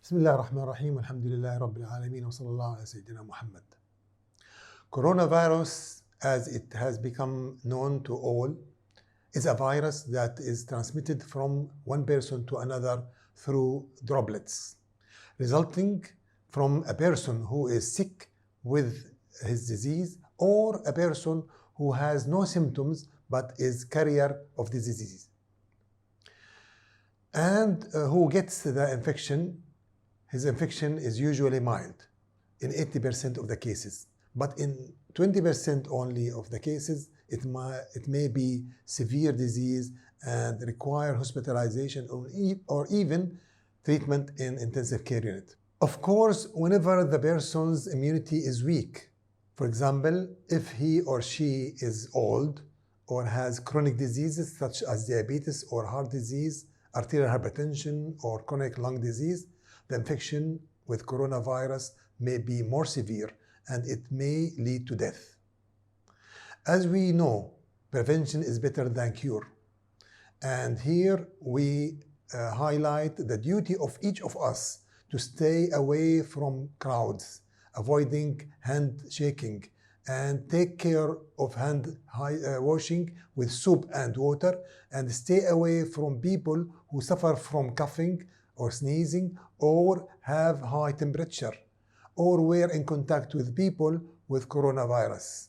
بسم الله الرحمن الرحيم والحمد لله رب العالمين وصلى الله على سيدنا محمد. Coronavirus, as it has become known to all, is a virus that is transmitted from one person to another through droplets, resulting from a person who is sick with his disease or a person who has no symptoms but is carrier of the disease. And who gets the infection, his infection is usually mild in 80% of the cases, but in 20% only of the cases, it may be severe disease and require hospitalization or even treatment in intensive care unit. Of course, whenever the person's immunity is weak, for example, if he or she is old or has chronic diseases such as diabetes or heart disease, arterial hypertension, or chronic lung disease, the infection with coronavirus may be more severe and it may lead to death. As we know, prevention is better than cure. And here we highlight the duty of each of us to stay away from crowds, avoiding handshaking, and take care of hand washing with soap and water, and stay away from people who suffer from coughing or sneezing or have high temperature or were in contact with people with coronavirus.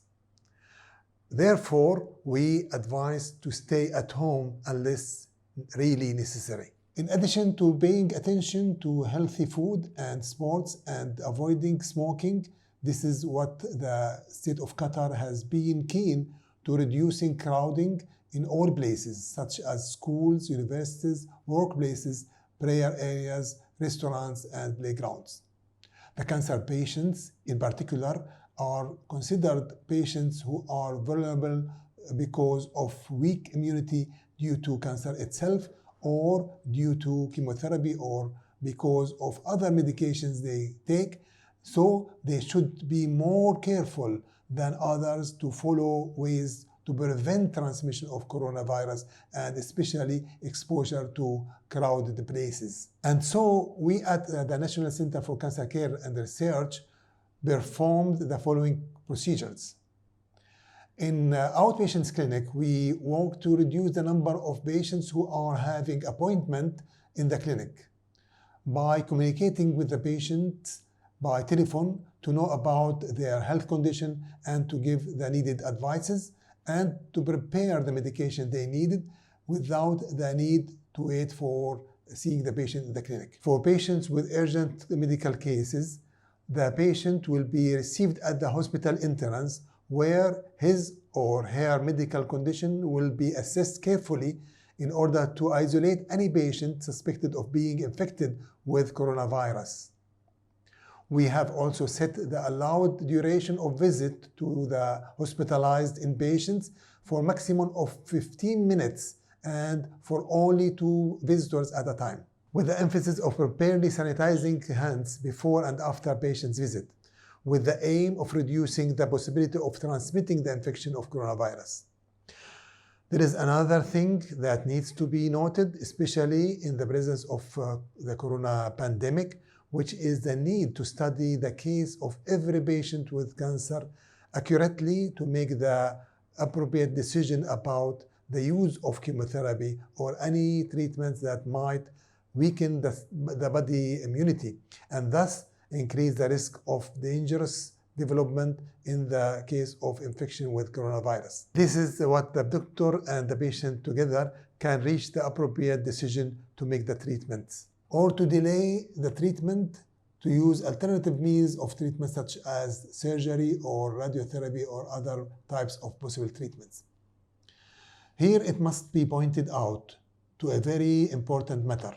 Therefore, we advise to stay at home unless really necessary. In addition to paying attention to healthy food and sports and avoiding smoking, this is what the state of Qatar has been keen to reducing crowding in all places, such as schools, universities, workplaces, prayer areas, restaurants, and playgrounds. The cancer patients, in particular, are considered patients who are vulnerable because of weak immunity due to cancer itself or due to chemotherapy or because of other medications they take. So they should be more careful than others to follow ways to prevent transmission of coronavirus and especially exposure to crowded places. And so we at the National Center for Cancer Care and Research performed the following procedures. In outpatients clinic, we work to reduce the number of patients who are having appointment in the clinic by communicating with the patient by telephone to know about their health condition and to give the needed advices and to prepare the medication they needed without the need to wait for seeing the patient in the clinic. For patients with urgent medical cases, the patient will be received at the hospital entrance where his or her medical condition will be assessed carefully in order to isolate any patient suspected of being infected with coronavirus. We have also set the allowed duration of visit to the hospitalized inpatients for maximum of 15 minutes and for only 2 visitors at a time, with the emphasis of properly sanitizing hands before and after patient's visit, with the aim of reducing the possibility of transmitting the infection of coronavirus. There is another thing that needs to be noted, especially in the presence of the corona pandemic, which is the need to study the case of every patient with cancer accurately to make the appropriate decision about the use of chemotherapy or any treatments that might weaken the body immunity and thus increase the risk of dangerous development in the case of infection with coronavirus. This is what the doctor and the patient together can reach the appropriate decision to make the treatments, or to delay the treatment, to use alternative means of treatment such as surgery or radiotherapy or other types of possible treatments. Here it must be pointed out to a very important matter,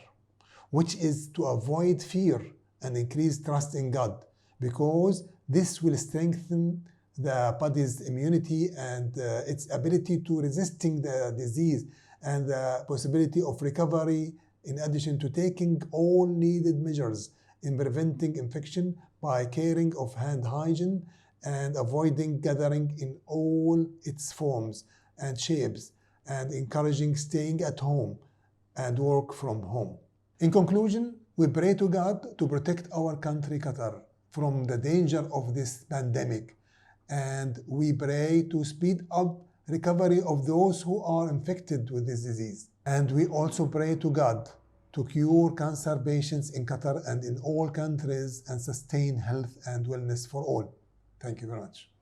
which is to avoid fear and increase trust in God, because this will strengthen the body's immunity and its ability to resisting the disease and the possibility of recovery, in addition to taking all needed measures in preventing infection by caring of hand hygiene and avoiding gathering in all its forms and shapes and encouraging staying at home and work from home. In conclusion, We pray to God to protect our country, Qatar, from the danger of this pandemic. And we pray to speed up recovery of those who are infected with this disease. And we also pray to God to cure cancer patients in Qatar and in all countries and sustain health and wellness for all. Thank you very much.